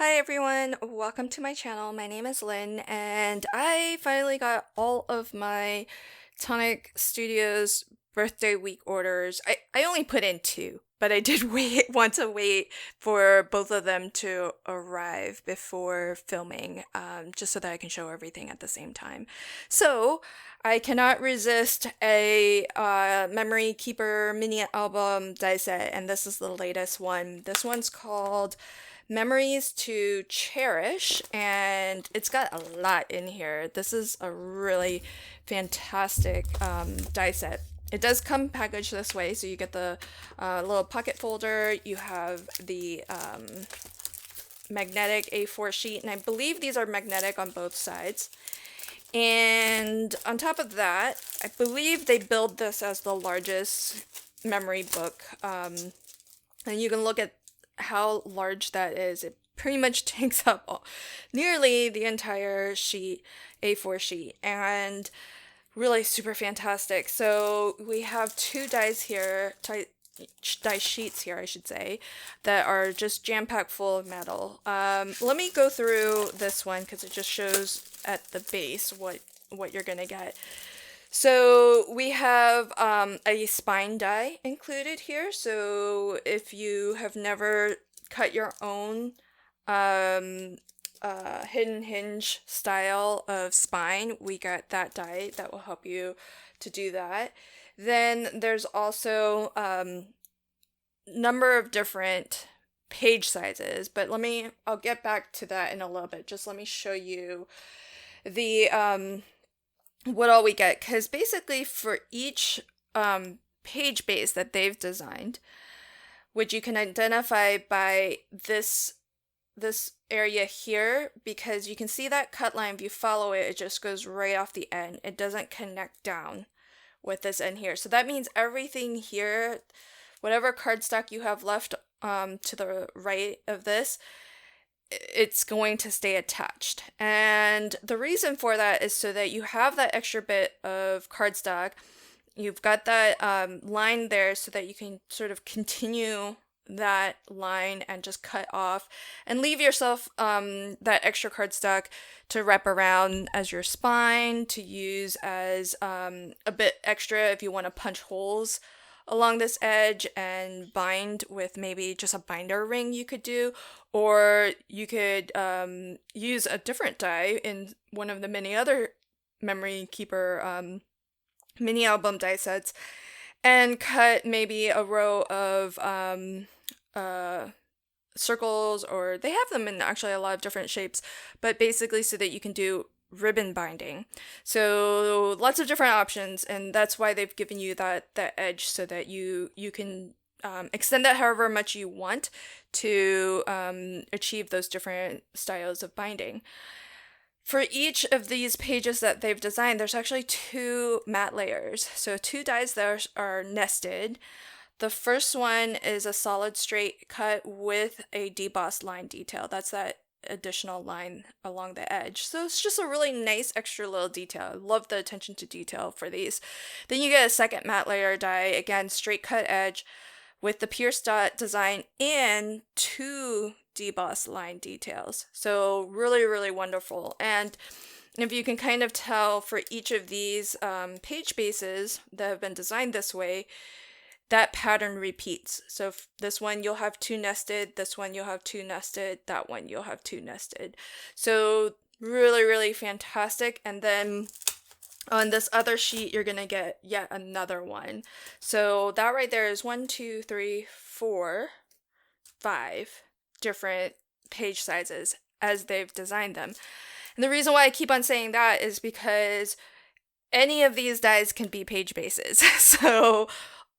Hi everyone, welcome to my channel. My name is Lynn and I finally got all of my Tonic Studios birthday week orders. I only put in two, but I did want to wait for both of them to arrive before filming, just so that I can show everything at the same time. So I cannot resist a Memory Keeper mini album die set, and this is the latest one. This one's called Memories to Cherish, and it's got a lot in here. This is a really fantastic die set. It does come packaged this way, so you get the little pocket folder, you have the magnetic A4 sheet, and I believe these are magnetic on both sides. And on top of that, I believe they build this as the largest memory book. And you can look at how large that is. It pretty much takes up nearly the entire sheet, A4 sheet, and really super fantastic. So we have two dies here, die sheets here, I should say, that are just jam-packed full of metal. Let me go through this one because it just shows at the base what you're gonna get. So we have a spine die included here. So if you have never cut your own hidden hinge style of spine, we got that die that will help you to do that. Then there's also number of different page sizes, but I'll get back to that in a little bit. Just let me show you the what all we get, because basically for each page base that they've designed, which you can identify by this area here, because you can see that cut line. If you follow it, it just goes right off the end. It doesn't connect down with this end here. So that means everything here, whatever cardstock you have left to the right of this, it's going to stay attached. And the reason for that is so that you have that extra bit of cardstock. You've got that line there so that you can sort of continue that line and just cut off and leave yourself that extra cardstock to wrap around as your spine, to use as a bit extra if you want to punch holes along this edge and bind with maybe just a binder ring you could do, or you could use a different die in one of the many other Memory Keeper mini album die sets and cut maybe a row of circles, or they have them in actually a lot of different shapes, but basically so that you can do ribbon binding. So lots of different options, and that's why they've given you that edge so that you can extend that however much you want to achieve those different styles of binding. For each of these pages that they've designed, there's actually two matte layers. So two dies that are nested. The first one is a solid straight cut with a debossed line detail. That's that additional line along the edge. So it's just a really nice extra little detail. I love the attention to detail for these. Then you get a second matte layer die, again straight cut edge with the pierced dot design and two debossed line details. So really, really wonderful. And if you can kind of tell, for each of these page bases that have been designed this way, that pattern repeats. So this one you'll have two nested, this one you'll have two nested, that one you'll have two nested. So really, really fantastic. And then on this other sheet, you're gonna get yet another one. So that right there is 1, 2, 3, 4, 5 different page sizes as they've designed them. And the reason why I keep on saying that is because any of these dies can be page bases. So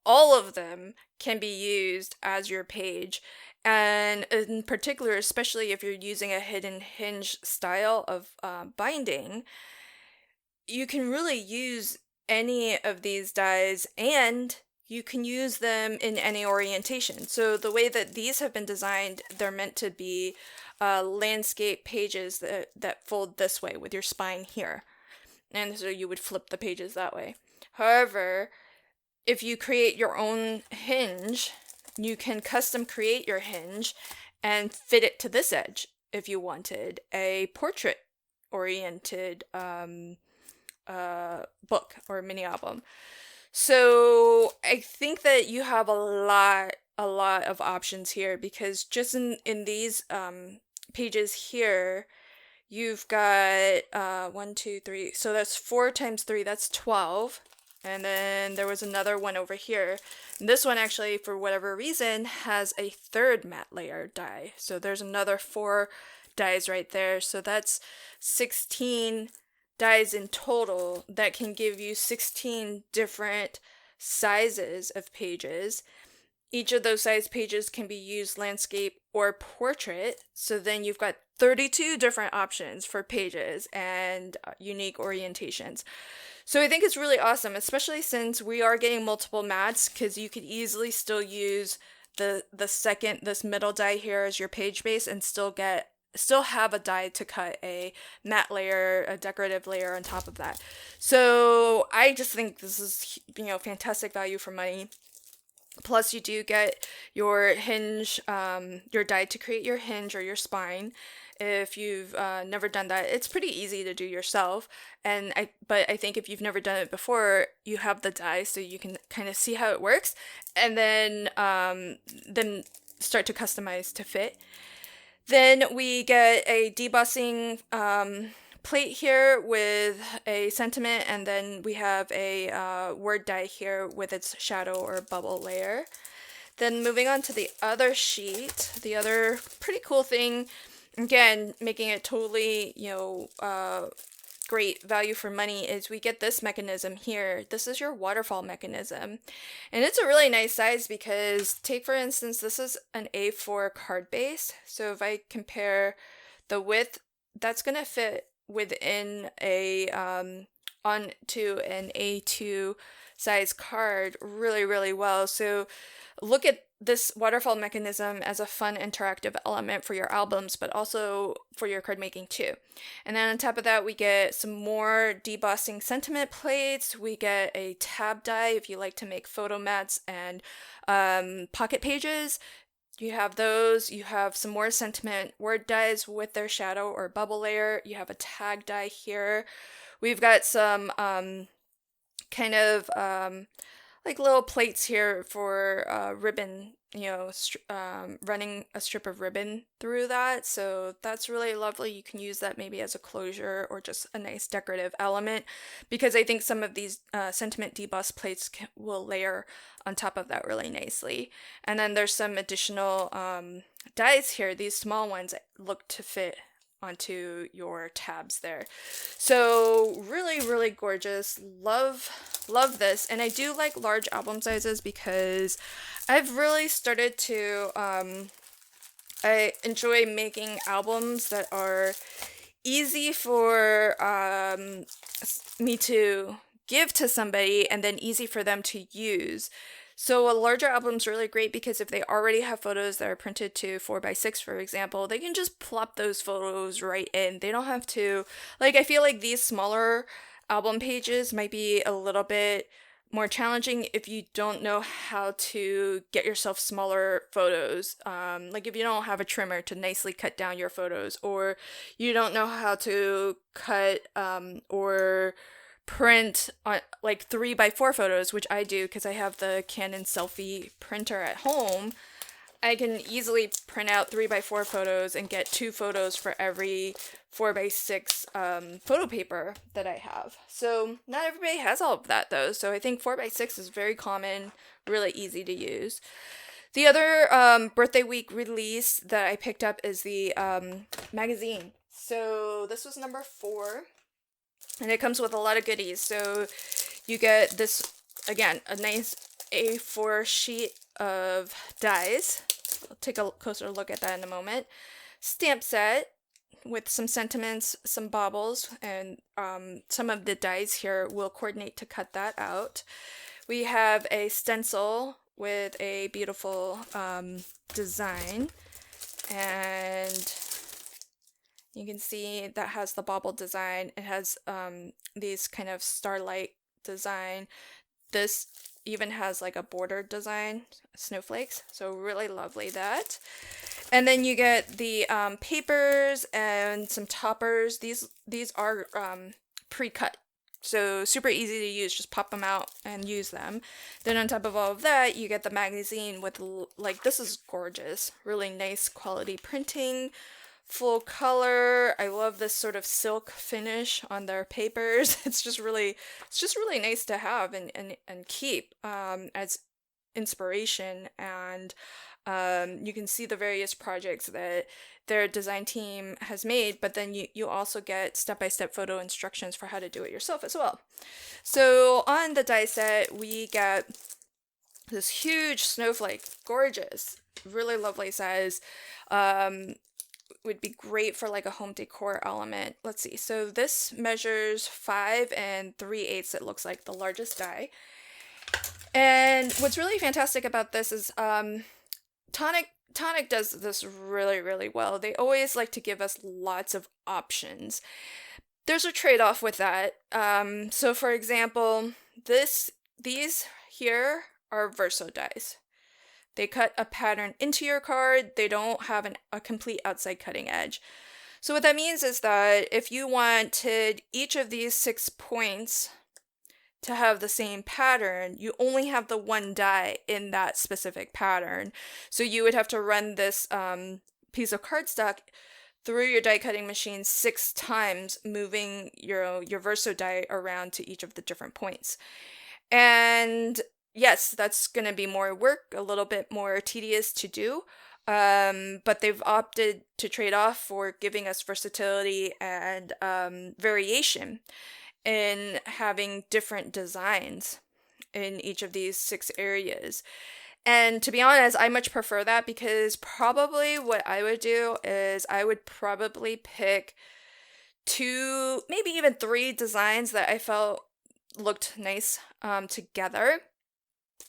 all of them can be used as your page. And in particular, especially if you're using a hidden hinge style of binding, you can really use any of these dies, and you can use them in any orientation. So the way that these have been designed, they're meant to be landscape pages that fold this way with your spine here. And so you would flip the pages that way. However, if you create your own hinge, you can custom create your hinge and fit it to this edge. if you wanted a portrait oriented book or mini album. So I think that you have a lot of options here, because just in these pages here, you've got 1, 2, 3. So that's 4 times 3, that's 12. And then there was another one over here. And this one actually, for whatever reason, has a third matte layer die. So there's another 4 dies right there. So that's 16 dies in total that can give you 16 different sizes of pages. Each of those size pages can be used landscape or portrait. So then you've got 32 different options for pages and unique orientations. So I think it's really awesome, especially since we are getting multiple mattes, because you could easily still use this middle die here as your page base and still have a die to cut a matte layer, a decorative layer on top of that. So I just think this is, fantastic value for money. Plus, you do get your hinge, your die to create your hinge or your spine. If you've never done that, it's pretty easy to do yourself. But I think if you've never done it before, you have the die so you can kind of see how it works, and then start to customize to fit. Then we get a debossing plate here with a sentiment, and then we have a word die here with its shadow or bubble layer. Then moving on to the other sheet, the other pretty cool thing, again, making it totally, great value for money, is we get this mechanism here. This is your waterfall mechanism. And it's a really nice size because, take for instance, this is an A4 card base. So if I compare the width, that's going to fit within onto an A2 size card really, really well. So look at this waterfall mechanism as a fun interactive element for your albums, but also for your card making too. And then on top of that, we get some more debossing sentiment plates. We get a tab die if you like to make photo mats and pocket pages. You have those. You have some more sentiment word dies with their shadow or bubble layer. You have a tag die here. We've got some like little plates here for ribbon, running a strip of ribbon through that. So that's really lovely. You can use that maybe as a closure or just a nice decorative element, because I think some of these sentiment deboss plates will layer on top of that really nicely. And then there's some additional dies here. These small ones look to fit onto your tabs there. So really, really gorgeous. Love this. And I do like large album sizes because I've really started to I enjoy making albums that are easy for me to give to somebody and then easy for them to use. So a larger album's really great because if they already have photos that are printed to 4x6, for example, they can just plop those photos right in. They don't have to, I feel like these smaller album pages might be a little bit more challenging if you don't know how to get yourself smaller photos. If you don't have a trimmer to nicely cut down your photos, or you don't know how to cut or print on 3x4 photos, which I do because I have the Canon selfie printer at home. I can easily print out 3x4 photos and get 2 photos for every 4x6 photo paper that I have. So not everybody has all of that though. So I think 4x6 is very common, really easy to use. The other birthday week release that I picked up is the magazine. So this was number 4. And it comes with a lot of goodies. So you get this, again, a nice A4 sheet of dies. I'll take a closer look at that in a moment. Stamp set with some sentiments, some baubles, and some of the dies here will coordinate to cut that out. We have a stencil with a beautiful design, and you can see that has the bauble design. It has these kind of starlight design. This even has like a border design, snowflakes. So really lovely that. And then you get the papers and some toppers. These are pre-cut. So super easy to use, just pop them out and use them. Then on top of all of that, you get the magazine with, like, this is gorgeous. Really nice quality printing, full color. I love this sort of silk finish on their papers. It's just really nice to have and keep as inspiration. And you can see the various projects that their design team has made, but then you also get step-by-step photo instructions for how to do it yourself as well. So on the die set, we get this huge snowflake, gorgeous, really lovely size. Would be great for like a home decor element. Let's see. So this measures 5 3/8, it looks like, the largest die. And what's really fantastic about this is Tonic does this really well. They always like to give us lots of options. There's a trade-off with that. So for example, these here are verso dies. They cut a pattern into your card. They don't have a complete outside cutting edge. So what that means is that if you wanted each of these 6 points to have the same pattern, you only have the one die in that specific pattern. So you would have to run this piece of cardstock through your die cutting machine 6 times, moving your verso die around to each of the different points. And yes, that's going to be more work, a little bit more tedious to do, but they've opted to trade off for giving us versatility and variation in having different designs in each of these 6 areas. And to be honest, I much prefer that, because probably what I would do is I would probably pick 2, maybe even 3 designs that I felt looked nice together.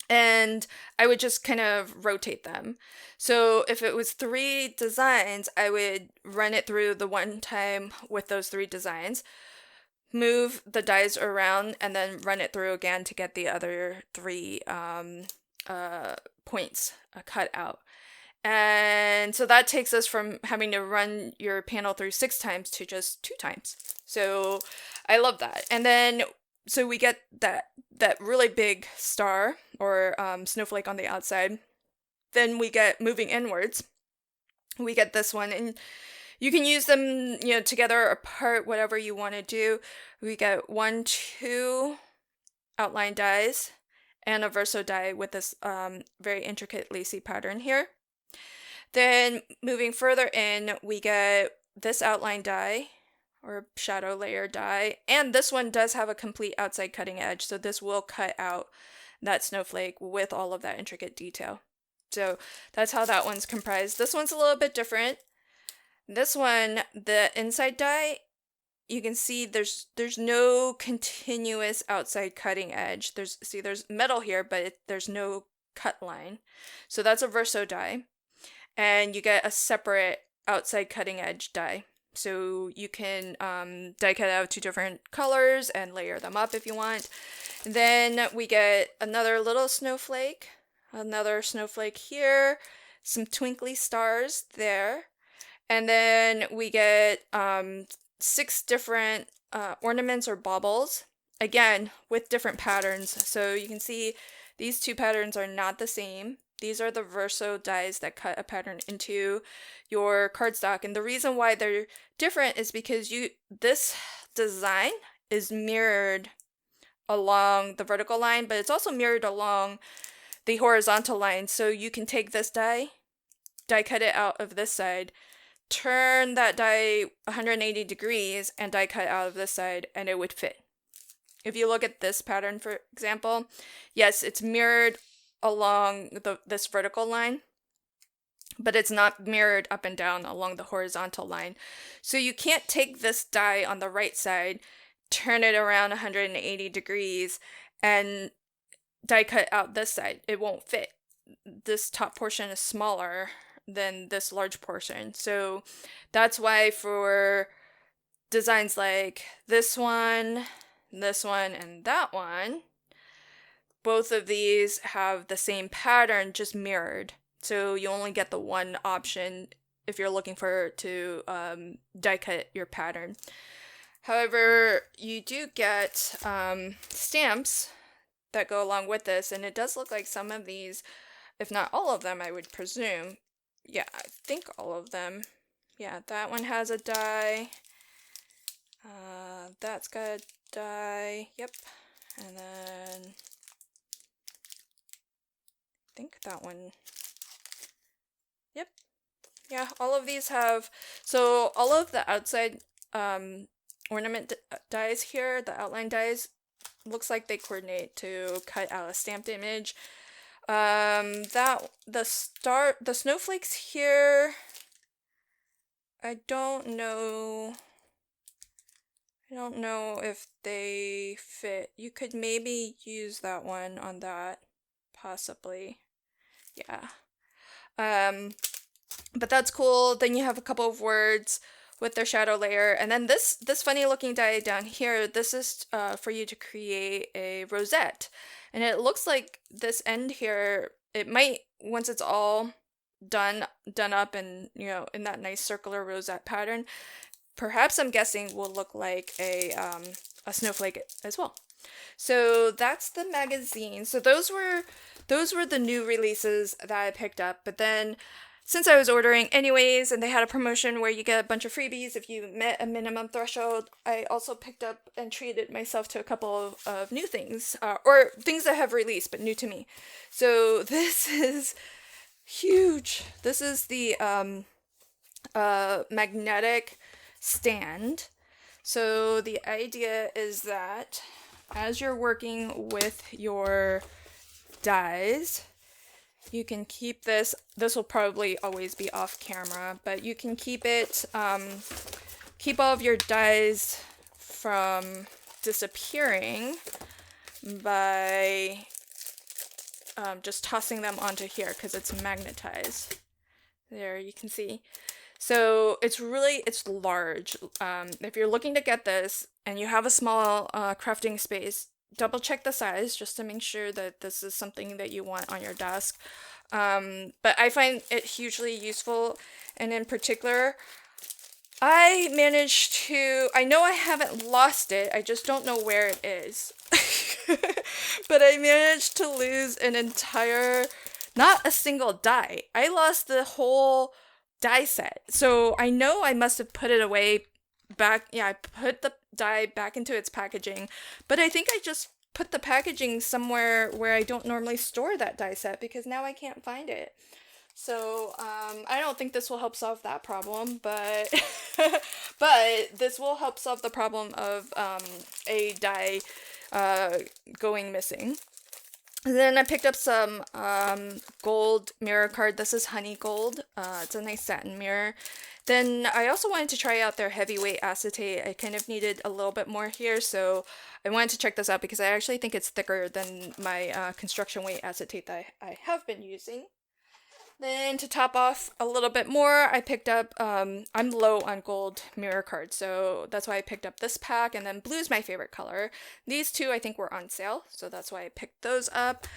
And I would just kind of rotate them. So if it was 3 designs, I would run it through the one time with those 3 designs, move the dies around, and then run it through again to get the other 3 points cut out. And so that takes us from having to run your panel through 6 times to just 2 times. So I love that. And then so we get that really big star or snowflake on the outside. Then we get, moving inwards, we get this one, and you can use them, together or apart, whatever you want to do. We get 1, 2 outline dies and a verso die with this very intricate lacy pattern here. Then moving further in, we get this outline die or shadow layer die, and this one does have a complete outside cutting edge, so this will cut out that snowflake with all of that intricate detail. So that's how that one's comprised. This one's a little bit different. This one, the inside die, you can see there's no continuous outside cutting edge. There's metal here, but there's no cut line. So that's a verso die. And you get a separate outside cutting edge die. So you can die cut out 2 different colors and layer them up if you want. Then we get another little snowflake, another snowflake here, some twinkly stars there. And then we get 6 different ornaments or baubles, again, with different patterns. So you can see these 2 patterns are not the same. These are the verso dies that cut a pattern into your cardstock. And the reason why they're different is because this design is mirrored along the vertical line, but it's also mirrored along the horizontal line. So you can take this die cut it out of this side, turn that die 180 degrees, and die cut out of this side, and it would fit. If you look at this pattern, for example, yes, it's mirrored along this vertical line, but it's not mirrored up and down along the horizontal line. So you can't take this die on the right side, turn it around 180 degrees, and die cut out this side. It won't fit. This top portion is smaller than this large portion. So that's why for designs like this one, and that one, both of these have the same pattern, just mirrored. So you only get the one option if you're looking to die cut your pattern. However, you do get stamps that go along with this, and it does look like some of these, if not all of them, I would presume. Yeah, I think all of them. Yeah, that one has a die. That's got a die. Yep. And then I think that one. Yep. Yeah, all of these have, so all of the outside ornament dies here, the outline dies, looks like they coordinate to cut out a stamped image. The snowflakes here, I don't know if they fit. You could maybe use that one on that, possibly. Yeah. But that's cool. Then you have a couple of words with their shadow layer, and then this funny looking die down here, this is for you to create a rosette. And it looks like this end here, it might, once it's all done up and, you know, in that nice circular rosette pattern, perhaps, I'm guessing, will look like a snowflake as well. So that's the magazine. So those were the new releases that I picked up. But then, since I was ordering anyways, and they had a promotion where you get a bunch of freebies if you met a minimum threshold, I also picked up and treated myself to a couple of new things, or things that have released but new to me. So this is huge. This is the magnetic stand. So the idea is that as you're working with your dies, you can keep this will probably always be off camera, but you can keep it, keep all of your dies from disappearing by just tossing them onto here because it's magnetized. There, you can see. So it's large. If you're looking to get this and you have a small crafting space, double check the size just to make sure that this is something that you want on your desk. But I find it hugely useful, and in particular, I know I haven't lost it, I just don't know where it is. But I managed to lose an entire, not a single die. I lost the whole die set. So I know I must have put it away back. Yeah, I put the die back into its packaging, but I think I just put the packaging somewhere where I don't normally store that die set because now I can't find it. So I don't think this will help solve that problem, but but this will help solve the problem of a die going missing. And then I picked up some gold mirror card. This is honey gold. It's a nice satin mirror. Then I also wanted to try out their heavyweight acetate. I kind of needed a little bit more here, so I wanted to check this out because I actually think it's thicker than my construction weight acetate that I have been using. Then to top off a little bit more, I picked up, I'm low on gold mirror cards, so that's why I picked up this pack, and then blue is my favorite color. These two I think were on sale, so that's why I picked those up.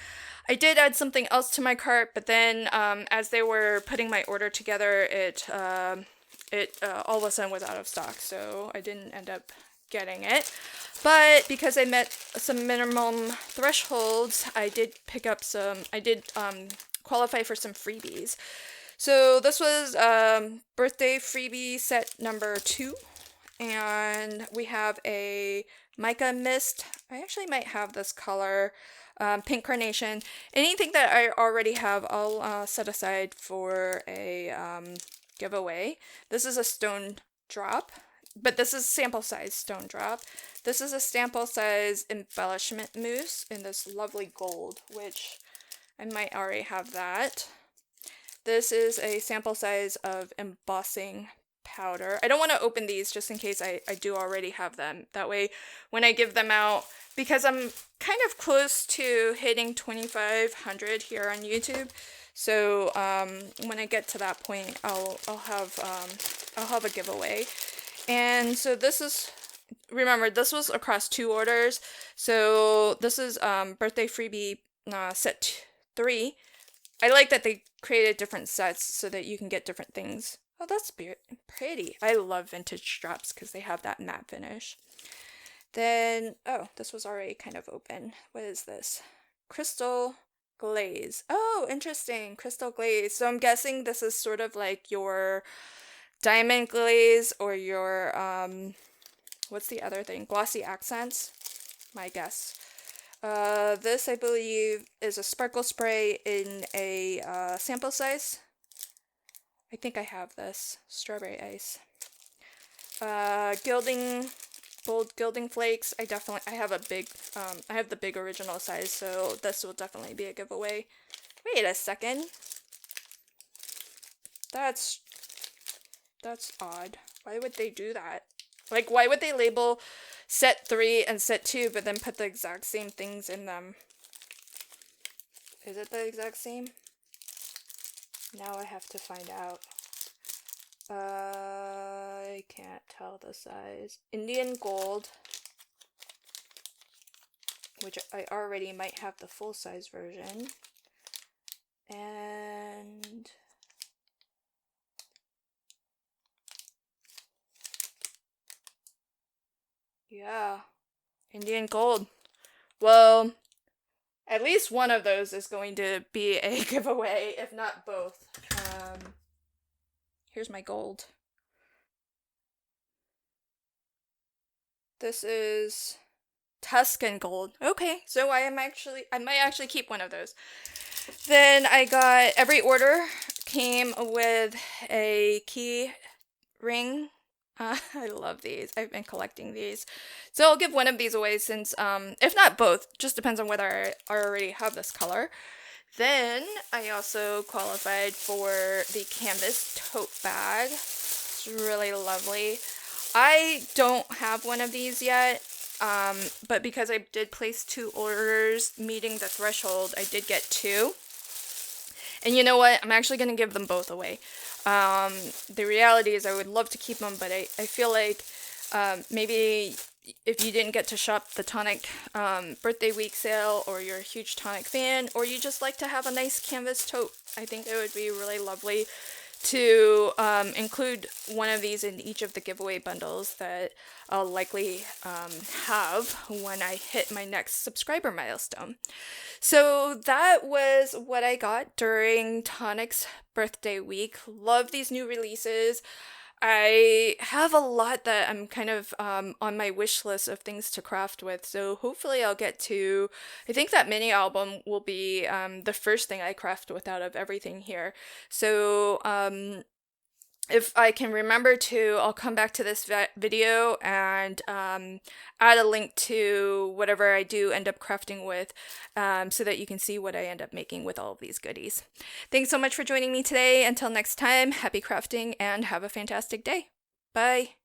I did add something else to my cart, but then as they were putting my order together, it all of a sudden was out of stock, so I didn't end up getting it. But because I met some minimum thresholds, I did pick up qualify for some freebies. So this was birthday freebie set number 2, and we have a Mica Mist. I actually might have this color, pink carnation. Anything that I already have, I'll set aside for a giveaway. This is a stone drop, but this is sample size stone drop. This is a sample size embellishment mousse in this lovely gold, which I might already have that. This is a sample size of embossing powder. I don't want to open these just in case I do already have them. That way, when I give them out, because I'm kind of close to hitting 2,500 here on YouTube, so when I get to that point, I'll have a giveaway. And so this is remember, this was across 2 orders. So this is birthday freebie set 3. I like that they created different sets so that you can get different things. Oh, that's pretty. I love vintage straps because they have that matte finish. Then, oh, this was already kind of open. What is this? Crystal Glaze. Oh, interesting. Crystal Glaze. So I'm guessing this is sort of like your diamond glaze or your, what's the other thing? Glossy accents, my guess. This, I believe, is a sparkle spray in a sample size. I think I have this. Strawberry ice. Gilding, gold gilding flakes. I have a big, I have the big original size, so this will definitely be a giveaway. Wait a second. That's odd. Why would they do that? Like, why would they label set 3 and set 2, but then put the exact same things in them? Is it the exact same? Now I have to find out. I can't tell the size. Indian Gold, which I already might have the full-size version. And yeah, Indian Gold. Well, at least one of those is going to be a giveaway, if not both. Here's my gold. This is Tuscan Gold. Okay, so I might actually keep one of those. Then I got, every order came with a key ring. I love these. I've been collecting these. So I'll give one of these away since, if not both, just depends on whether I already have this color. Then I also qualified for the canvas tote bag. It's really lovely. I don't have one of these yet, but because I did place 2 orders meeting the threshold, I did get 2. And you know what? I'm actually going to give them both away. The reality is I would love to keep them, but I feel like maybe if you didn't get to shop the Tonic birthday week sale, or you're a huge Tonic fan, or you just like to have a nice canvas tote, I think it would be really lovely to include one of these in each of the giveaway bundles that I'll likely have when I hit my next subscriber milestone. So that was what I got during Tonic's birthday week. Love these new releases. I have a lot that I'm kind of on my wish list of things to craft with, so hopefully I'll get to, I think that mini album will be the first thing I craft with out of everything here. So if I can remember to, I'll come back to this video and add a link to whatever I do end up crafting with, so that you can see what I end up making with all of these goodies. Thanks so much for joining me today. Until next time, happy crafting and have a fantastic day. Bye.